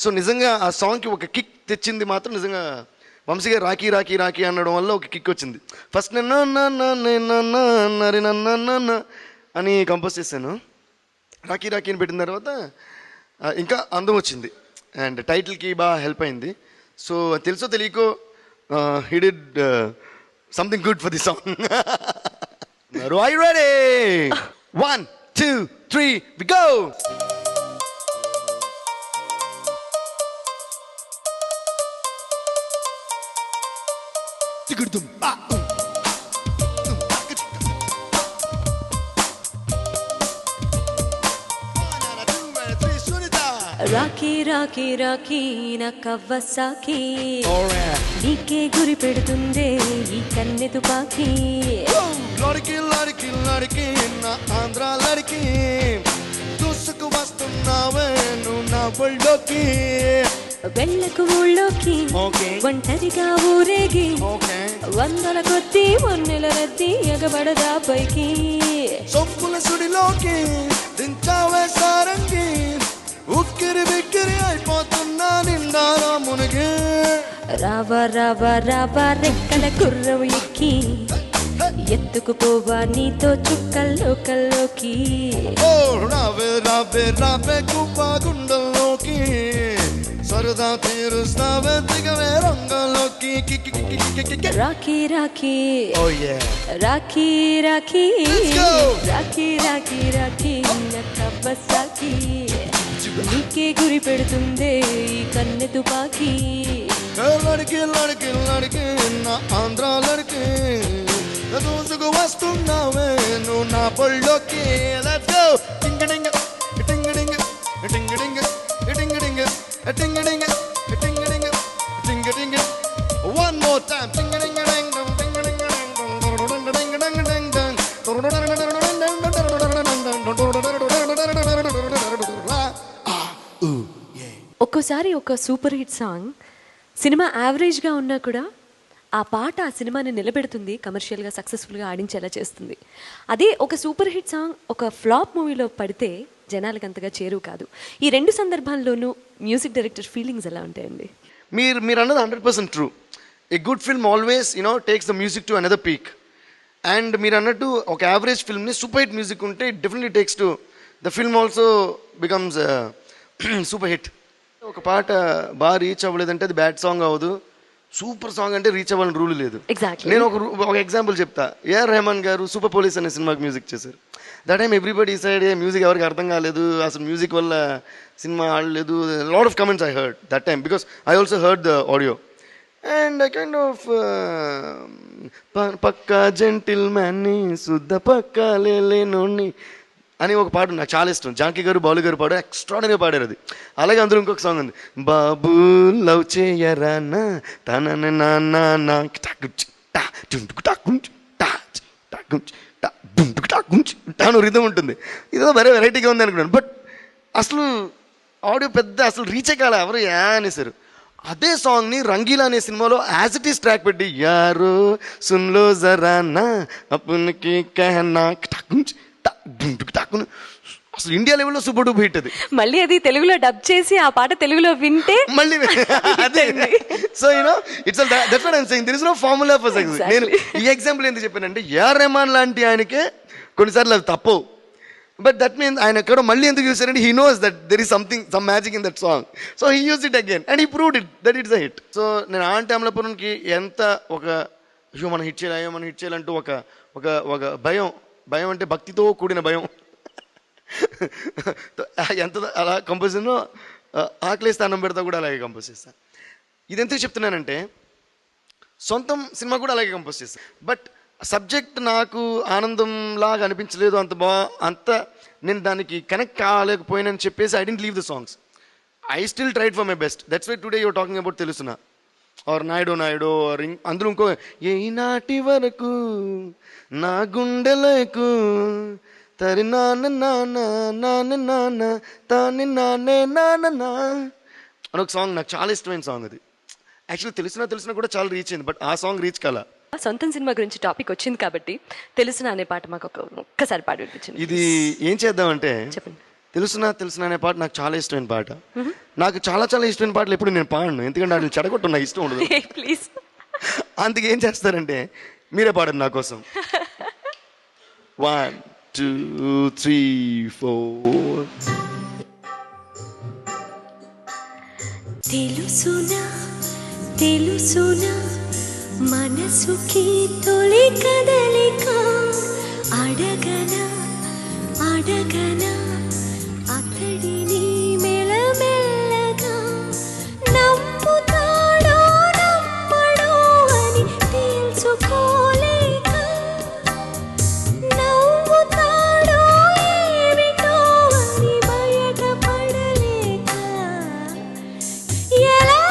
సో నిజంగా ఆ సాంగ్కి ఒక కిక్ తెచ్చింది మాత్రం నిజంగా వంశీ గారు రాఖీ రాఖీ రాఖీ అనడం వల్ల ఒక కిక్ వచ్చింది. ఫస్ట్ నన్న అని కంపోజ్ చేశాను. రాఖీ రాఖీ అని పెట్టిన తర్వాత ఇంకా అందం వచ్చింది అండ్ టైటిల్కి బాగా హెల్ప్ అయింది. సో తెలుసో తెలియకో he did something good for the song. Are you ready? 1, 2, 3, we go! Rakhi Rakhi Rakhi నా కవ్వసాకి, నీకే గురి పెడుతుందే ఈ కన్నె తుపాకి. లడికి లడికి లడికి నా ఆంధ్ర లడికి, దూసుకు వస్తున్నావే నువ్వు నా ఒళ్ళోకి. వెళ్ళకు ఊళ్ళోకి Okay. ఒంటరిగా ఊరేగి, ఓకే వందల కొద్ది మొన్నెల రద్దీ ఎగబడదా పైకి. సొప్పుల సుడిలోకి దించావే సారంగి, ఉక్కిరి బిక్కిరి అయిపోతున్నా నిండారా మునిగి. రావా రావా రావా రెక్కల కుర్రవు ఎక్కి, ఎత్తుకుపోవా నీతో చుక్కల్లో కల్లోకి. ఓ రావే రావే రావే కుప్ప గుండెల్లోకి, సరదా తీరుస్తావే దిగవే రంగంలోకి. Rakhi Rakhi Oh yeah. Rakhi Rakhi Let's go. Rakhi Rakhi Rakhi నా కవ్వసాకి, నీకే గురి పెడుతుందే ఈ కన్నె తుపాకి. లడికి లడికి లడికి నా ఆంధ్ర లడికి, దూసుకు వస్తున్నావే నువ్వు నా పొళ్ళోకి. Let's go. టింగడింగ టింగడింగ టింగడింగ టింగడింగ టింగడింగ టింగడింగ టింగడింగ. One more time. టింగడింగ డింగ్ డింగ్ టింగడింగ డింగ్ డింగ్ డింగ్ డింగ్ డింగ్. ఒక్కోసారి ఒక సూపర్ హిట్ సాంగ్ సినిమా యావరేజ్గా ఉన్నా కూడా ఆ పాట ఆ సినిమాని నిలబెడుతుంది, కమర్షియల్గా సక్సెస్ఫుల్గా ఆడించేలా చేస్తుంది. అదే ఒక సూపర్ హిట్ సాంగ్ ఒక ఫ్లాప్ మూవీలో పడితే జనాలకు అంతగా చేరువు కాదు. ఈ 2 సందర్భాల్లోనూ మ్యూజిక్ డైరెక్టర్ ఫీలింగ్స్ ఎలా ఉంటాయండి? మీరు అన్నది 100% true. A good film always takes the music to another peak. And మీరు అన్నట్టు ఒక యావరేజ్ ఫిల్మ్ని సూపర్ హిట్ మ్యూజిక్ ఉంటే it definitely takes to the film also becomes super hit. ఒక పాట బాగా రీచ్ అవ్వలేదంటే అది బ్యాడ్ సాంగ్ అవ్వదు, సూపర్ సాంగ్ అంటే రీచ్ అవ్వాలని రూల్ లేదు. Exactly. నేను ఒక ఎగ్జాంపుల్ చెప్తా. ఏఆర్ రెహమాన్ గారు సూపర్ పోలీస్ అనే సినిమాకి మ్యూజిక్ చేశారు. That time everybody side music ఎవరికి అర్థం కాలేదు, అసలు మ్యూజిక్ వల్ల సినిమా ఆడలేదు. Lot of comments I heard that time because I also heard the audio. And I kind of పక్కా జెంటిల్మ్యాన్ని శుద్ధ పక్కా లేనోని అని ఒక పాట నాకు చాలా ఇష్టం. జానకి గారు బాలు గారు పాడారు, ఎక్స్ట్రాడనరీగా పాడారు అది. అలాగే అందులో ఇంకొక సాంగ్ ఉంది, బాబు లవ్ చేయరా నా తన నాన్న తాను రిధం ఉంటుంది. ఇదో మరే వెరైటీగా ఉంది అనుకున్నాను. బట్ అసలు ఆడియో పెద్ద అసలు రీచే కాల, ఎవరు అనేసారు. అదే సాంగ్ని రంగీలా అనే సినిమాలో యాజ్ ఇట్ ఈస్ ట్రాక్ పెట్టి యారో సున్లో జరానా అప్పునికి కహనా అసలు ఇండియా లెవెల్లో సూపర్ డూపర్ హిట్ అది. మళ్ళీ అది తెలుగులో డబ్ చేసి ఆ పాట తెలుగులో వింటే మళ్ళీ అదే. So it's that's what I am saying, there is no formula for success. నేను ఈ ఎగ్జాంపుల్ ఎందుకు చెప్పానంటే ఏఆర్ రెహమాన్ లాంటి ఆయనకే కొన్నిసార్లు అది తప్పవు. బట్ దట్ మీన్స్ ఆయన ఎక్కడో మళ్ళీ ఎందుకు చూసారంటే he knows that there is some magic in that song. So he use it again and he proved it that it's a hit. So నేను ఆంటీ అమలాపురంకి ఎంత ఒక మనం హిట్ చేయాలంటూ ఒక భయం అంటే భక్తితో కూడిన భయం ఎంత అలా కంపోజ్ చేసినో, ఆకలేస్తే అన్నం పెడతా కూడా అలాగే కంపోజ్ చేస్తాను. ఇది ఎందుకు చెప్తున్నానంటే సొంతం సినిమా కూడా అలాగే కంపోజ్ చేస్తాను. బట్ సబ్జెక్ట్ నాకు ఆనందంలాగా అనిపించలేదు, అంత నేను దానికి కనెక్ట్ కాలేకపోయినని చెప్పేసి I didn't leave the songs. I still tried for my best. That's why today you're talking about తెలుసునా ఆర్ నాయుడో ఆర్ అందులో ఇంకో ఏ నాటి వరకు నా గుండెలకు తరి నాన్న నాన్న నాన్న నాన్న తాని నాన్నే నాన్న అని ఒక సాంగ్ నాకు చాలా ఇష్టమైన సాంగ్. అది యాక్చువల్లీ తెలిసినా కూడా చాలా రీచ్ అయింది, బట్ ఆ సాంగ్ రీచ్ కాల. సొంతం సినిమా గురించి టాపిక్ వచ్చింది కాబట్టి తెలుసునా అనే పాట మాకు ఒక్కసారి పాట వినిపించండి. ఇది ఏం చేద్దామంటే చెప్పండి. తెలుసునా అనే పాట నాకు చాలా ఇష్టమైన పాట. నాకు చాలా ఇష్టమైన పాటలు ఎప్పుడు నేను పాడను, ఎందుకంటే వాటిని చెడగొట్టు నాకు ఇష్టం ఉండదు. ప్లీజ్. అందుకే ఏం చేస్తారంటే మీరే పాడండి నా కోసం. 1 2 3 4. తెలుసునా మనసుకి తొలి కదలిక అడగనా అతడిని మెల్లమెల్లగా నమ్ముతాడో నమ్మడో అని తెలుసుకోలేక నవ్వుతాడో ఏమిటో అని బయటపడలేక ఎలా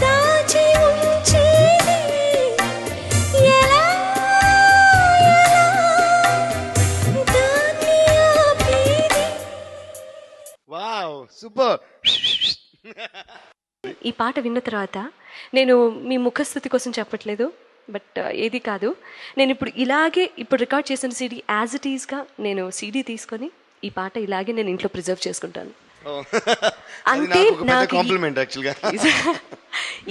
దాచి ఉంచేది ఎలా దాన్ని ఆపేది. Wow super. ఈ పాట విన్న తర్వాత నేను మీ ముఖస్థుతి కోసం చెప్పట్లేదు, బట్ ఏది కాదు, నేను ఇప్పుడు రికార్డ్ చేసిన సీడీ యాజ్ ఇట్ ఈస్గా నేను సీడీ తీసుకొని ఈ పాట ఇలాగే నేను ఇంట్లో ప్రిజర్వ్ చేసుకుంటాను. అంటే నాకు కాంప్లిమెంట్ యాక్చువల్గా.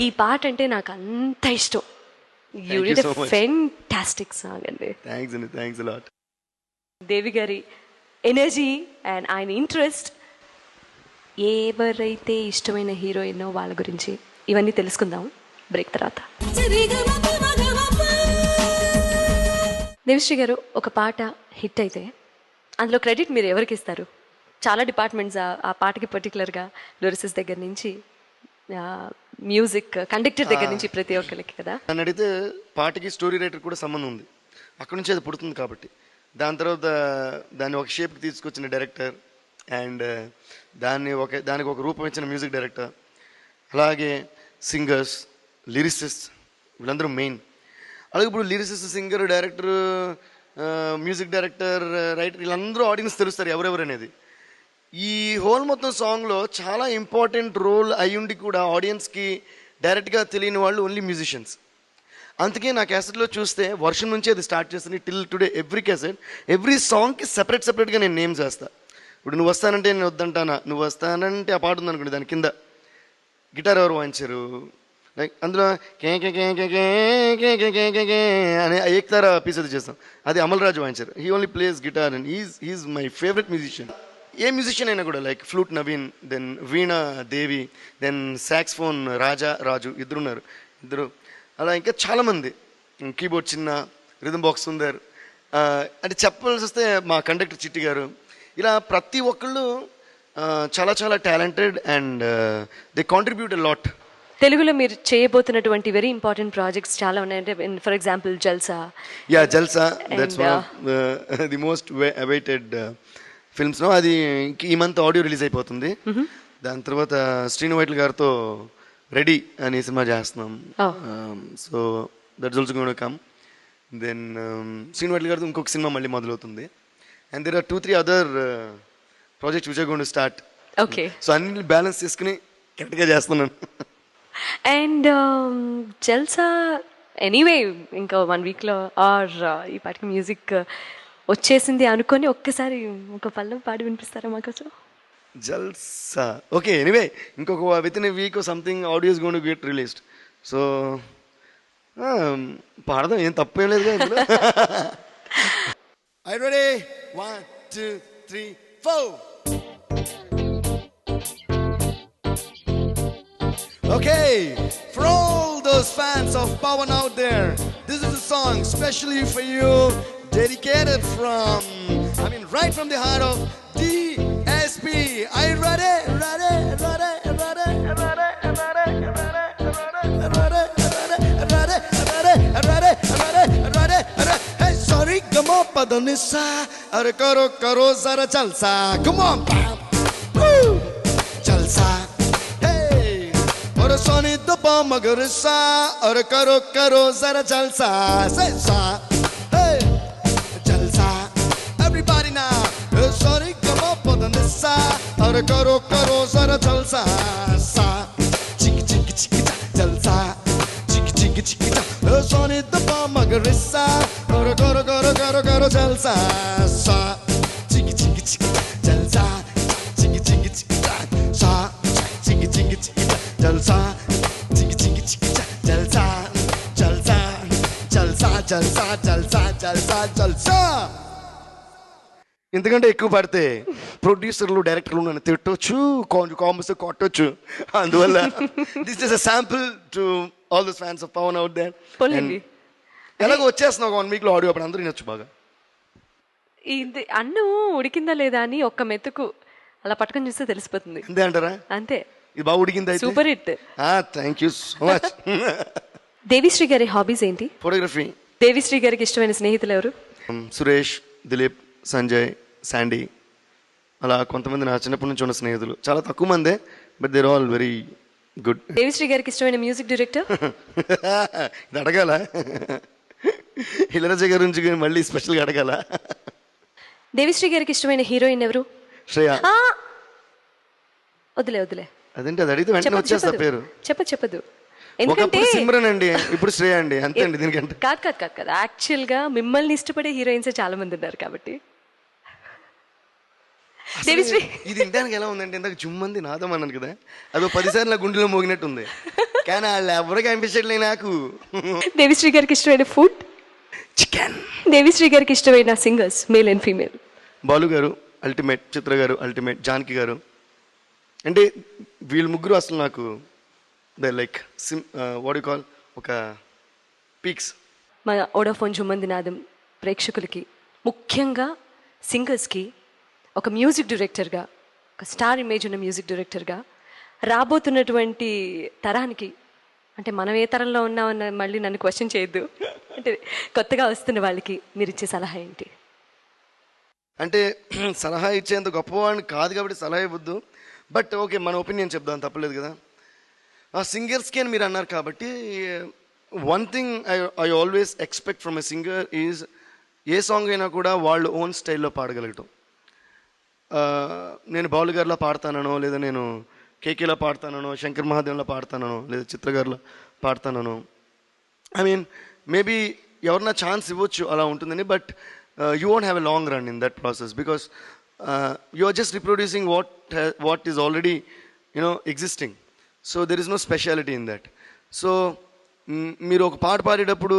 ఈ పాట అంటే నాకు అంత ఇష్టం. You did a fantastic song అండి. Thanks a lot. దేవి గారి ఎనర్జీ అండ్ ఆయన ఇంట్రెస్ట్, ఎవరైతే ఇష్టమైన హీరోయిన్ వాళ్ళ గురించి ఇవన్నీ తెలుసుకుందాం బ్రేక్ తర్వాత. దేవిశ్రీ గారు, ఒక పాట హిట్ అయితే అందులో క్రెడిట్ మీరు ఎవరికి ఇస్తారు? చాలా డిపార్ట్మెంట్స్ ఆ పాటకి పర్టికులర్గా లిరిసిస్ దగ్గర నుంచి మ్యూజిక్ కండక్టర్ దగ్గర నుంచి ప్రతి ఒక్కరికి కదా. నన్ను అడిగితే పాటకి స్టోరీ రైటర్ కూడా సంబంధం ఉంది, అక్కడి నుంచి అది పుడుతుంది కాబట్టి. దాని తర్వాత దాన్ని ఒక షేప్కి తీసుకొచ్చిన డైరెక్టర్ అండ్ దానికి ఒక రూపం ఇచ్చిన మ్యూజిక్ డైరెక్టర్, అలాగే సింగర్స్, లిరిసిస్ట్, వీళ్ళందరూ మెయిన్. అలాగే ఇప్పుడు lyricist, singer, director, music director, writer, వీళ్ళందరూ ఆడియన్స్ తెలుస్తారు ఎవరెవరు అనేది. ఈ హోల్ మొత్తం సాంగ్లో చాలా ఇంపార్టెంట్ రోల్ అయ్యుండి కూడా ఆడియన్స్కి డైరెక్ట్గా తెలియని వాళ్ళు ఓన్లీ మ్యూజిషియన్స్. అందుకే నా క్యాసెట్లో చూస్తే వర్షం నుంచి అది స్టార్ట్ చేస్తుంది till today every cassette every సాంగ్కి సెపరేట్గా నేను నేమ్ చేస్తా. ఇప్పుడు నువ్వు వస్తానంటే నేను వద్దంటానా, నువ్వు వస్తానంటే ఆ పాట ఉందనుకోండి దాని కింద గిటార్ ఎవరు వాయించారు, లైక్ అందులో కే కే కే కే కే కే కే కే కే కే అనే ఏకతారా పీస్ అది చేస్తాం, అది అమల్ రాజు వాయించారు. He only plays guitar and is my favourite musician. ఏ మ్యూజిషియన్ అయినా కూడా like flute Naveen, then Veena Devi, then saxophone Raju ఇద్దరు అలా ఇంకా చాలామంది, కీబోర్డ్ చిన్న, రిథమ్ బాక్స్ సుందర్, అంటే చెప్పాల్సి వస్తే మా కండక్టర్ చిట్టి గారు, ఇలా ప్రతి ఒక్కళ్ళు చాలా చాలా talented and they contribute a lot. తెలుగులో మీరు చేయబోతున్నటువంటి వెరీ ఇంపార్టెంట్ ప్రాజెక్ట్స్ చాలా ఉన్నాయంటే for example Jalsa. Jalsa that's one of the most awaited films. అది ఈ మంత్ ఆడియో రిలీజ్ అయిపోతుంది. దాని తర్వాత శ్రీను వైట్ల గారితో రెడీ అనే సినిమా చేస్తున్నాం. So that's also going to come. Then Sreenu Vaitla గారితో ఇంకొక సినిమా మళ్ళీ మొదలవుతుంది. And there are 2-3 other projects which are going to start. Okay. So అన్ని బ్యాలెన్స్ చేసుకుని కరెక్ట్గా చేస్తున్నాను. అండ్ జల్సా ఎనీవే ఇంకా 1 వీక్లో ఆర్ ఈ పాటికి మ్యూజిక్ వచ్చేసింది అనుకొని ఒక్కసారి ఒక పల్లవి పాడి వినిపిస్తారా మాకోసం? జల్సా ఓకే. ఎనీవే ఇంకొక with in a week something audios gone to get released. So పాడదాం, ఏం తప్పేం లేదు కదా. Are you ready? 1, 2, 3, 4. Okay, for all those fans of Pawan out there, this is a song specially for you, dedicated right from the heart of DSP. Are you ready? Hey, sorry, come on, Padanissa. Are karo zara jalsa. Come on, pam. Woo! Jalsa. Hey, Sony the bomb magarissa. Are karo zara jalsa. Say sa. Hey, jalsa. Everybody now. Hey, sorry, come on, Padanissa. Are karo zara jalsa. Sa. Chiki chiki chiki jalsa. Chiki chiki chiki jalsa. Sony the bomb magarissa. Are karo jalsa. Sa. Chiki chiki chiki jalsa. Chiki chiki chiki sa. Chiki chiki chiki jalsa. Chiki chiki chiki jalsa. Jalsa. Jalsa. Jalsa. Jalsa. Jalsa. Jalsa. ఇంతకంటే ఎక్కువ పడితే ప్రొడ్యూసర్లు డైరెక్టర్లు నన్ను తిట్టొచ్చు, కాంబస్ కొట్టొచ్చు. అందువల్ల this is a sample to all this fans of Pawan out there. ఎలాగో వచ్చేస్తున్నావు 1 వీక్లో ఆడియో, అప్పుడు అందరూ వినొచ్చు బాగా. ఇది అన్నం ఉడికిందా లేదా అని ఒక్క మెతుకు అలా పట్టుకొని చూస్తే తెలిసిపోతుంది. అంతే అంటారా? అంతే. ఇది బాగా ఉడికింది అయితే. Super hit. Thank you so much. Devi Sri గారి హాబీస్ ఏంటి? ఫోటోగ్రఫీ. దేవిశ్రీ గారికి ఇష్టమైన స్నేహితులు ఎవరు? సురేష్, దిలీప్, సంజయ్, శాండీ, అలా కొంతమంది నా చిన్నప్పటి నుంచి ఉన్న స్నేహితులు. చాలా తక్కువ మందే, but there all very good. Devi Sri గారికి ఇష్టమైన మ్యూజిక్ డైరెక్టర్? ఇది అడగాల, ఇళరాజా గారి నుంచి మళ్ళీ స్పెషల్గా అడగాల. దేవిశ్రీ గారికి ఇష్టమైన హీరోయిన్ ఎవరు? శ్రేయ. వదిలే అదేంటి, అది అడిగితే వెంటనే వచ్చేస్తా పేరు. చెప్పదు. ఎందుకంటే సిమ్రన్ అండి, ఇప్పుడు శ్రేయ అండి, అంతే అండి. దీనికంటే కాదు. యాక్చువల్గా మిమ్మల్ని ఇష్టపడే హీరోయిన్స్ చాలా మంది ఉన్నారు కాబట్టి. దేవిశ్రీ ఇది వినడానికి ఎలా ఉందంటే, ఇందాక జుమ్మంది నాదం అన్నాను కదా, అదో 10 సార్లు నా గుండెలో మోగినట్టు ఉంది. కానీ వాళ్ళు ఎవరికి అనిపించట్లే నాకు. దేవిశ్రీ గారికి ఇష్టమైన ఫుడ్? చికెన్. దేవిశ్రీ గారికి ఇష్టమైన singers male and female? Balu గారు అల్టిమేట్, చిత్ర గారు అల్టిమేట్, జానకి గారు. అంటే వీళ్ళు ముగ్గురు అసలు నాకు they like what you call ఒక పీక్స్. మన వోడాఫోన్ జుమ్మంది నాదం ప్రేక్షకులకి, ముఖ్యంగా సింగర్స్కి ఒక మ్యూజిక్ డైరెక్టర్గా, ఒక స్టార్ ఇమేజ్ ఉన్న మ్యూజిక్ డైరెక్టర్గా రాబోతున్నటువంటి తరానికి, అంటే మనం ఏ తరంలో ఉన్నామన్న మళ్ళీ నన్ను క్వశ్చన్ చేయొద్దు, అంటే కొత్తగా వస్తున్న వాళ్ళకి మీరు ఇచ్చే సలహా ఏంటి? అంటే సలహా ఇచ్చేంత గొప్పవాడిని కాదు కాబట్టి సలహా ఇవ్వద్దు, బట్ ఓకే మన ఒపీనియన్ చెప్దాం, తప్పలేదు కదా. ఆ సింగర్స్కి అని మీరు అన్నారు కాబట్టి, one thing I always expect from a singer is a song అయినా కూడా వాళ్ళు ఓన్ స్టైల్లో పాడగలగటం. నేను బాలు గారిలో పాడతానో, లేదా నేను కేకేలో పాడతానో, శంకర్ మహాదేవ్లో పాడతానో, లేదా చిత్ర గారిలో పాడతానో, ఐ మీన్ మేబీ ఎవరన్నా ఛాన్స్ ఇవ్వచ్చు అలా ఉంటుందని, but you won't have a long run in that process because you are just reproducing what is already existing. So there is no speciality in that. So మీరు ఒక పాట పాడేటప్పుడు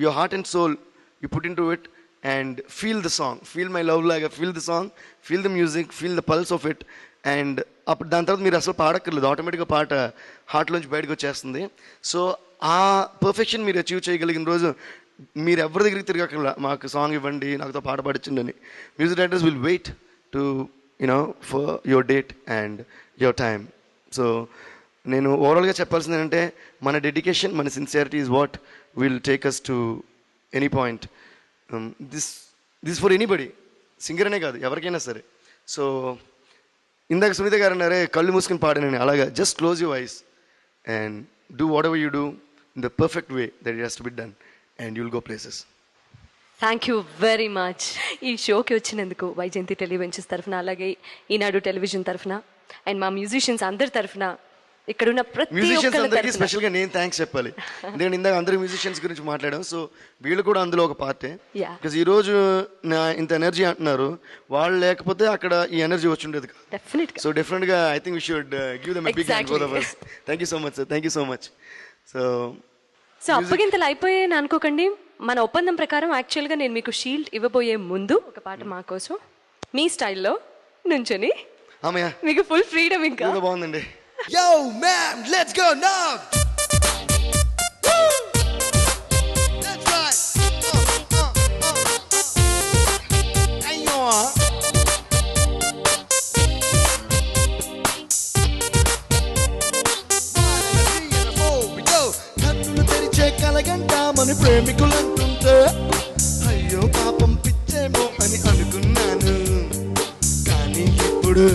your heart and soul you put into it and feel the song, feel my love లాగా feel the song, feel the music, feel the pulse of it. And అప్పుడు దాని తర్వాత మీరు అసలు పాడక్కర్లేదు, ఆటోమేటిక్గా పాట హార్ట్లోంచి బయటకు వచ్చేస్తుంది. సో ఆ పర్ఫెక్షన్ మీరు అచీవ్ చేయగలిగిన రోజు మీరు ఎవరి దగ్గరికి తిరగక్కర్లా, మాకు సాంగ్ ఇవ్వండి, నాకుతో పాట పాడించండి అని. Music directors will wait to for your date and your time. So నేను ఓవరాల్గా చెప్పాల్సింది ఏంటంటే మన డెడికేషన్, మన sincerity is what will take us to any point. This for anybody, singer అనే కాదు, ఎవరికైనా సరే. సో ఇందాక సునీత గారు అన్నారే కళ్ళు మూసుకుని పాడానని, అలాగా just close your eyes and do what ever you do in the perfect way that it has to be done and you'll go places. Thank you very much ఈ షోకి వచ్చినందుకు వైజయంతి టెలివెంచర్స్ తరఫున, అలాగే ఈనాడు టెలివిజన్ తరఫున అండ్ మా మ్యూజిషియన్స్ అందరి తరఫున, ఇక్కడున్న ప్రతి మ్యూజిషియన్స్ అందరికీ ఒక్కరి స్పెషల్గా నేను థ్యాంక్స్ చెప్పాలి. ఎందుకంటే ఇందాక అందరూ మ్యూజిషియన్స్ గురించి మాట్లాడాం, సో వీళ్ళు కూడా అందులో ఒక పార్టే. Yeah. బికాజ్ ఈరోజు నా ఇంత ఎనర్జీ అంటున్నారు, వాళ్ళు లేకపోతే అక్కడ ఈ ఎనర్జీ వచ్చి ఉండేది. డెఫినెట్గా. సో డెఫినెట్గా I think we should give them a big hand both of us. Thank you so much sir, thank you so much. So అప్పగింతలు అయిపోయాయని అనుకోకండి, మన ఒప్పందం ప్రకారం యాక్చువల్గా నేను మీకు షీల్డ్ ఇవ్వబోయే ముందు ఒక పాట మా కోసం మీ స్టైల్లో నుంచొని ఆమెయా మీకు ఫుల్ ఫ్రీడమ్. ఇంకా బాగుందండి. Yo, man, let's go now. Woo! That's right. Ayo. కన్నులు తెరిచే కలగంట మన ప్రేమికులంటుంటే అయ్యో పాపం పిచ్చేమో అని అనుకున్నాను, కానీ ఇప్పుడు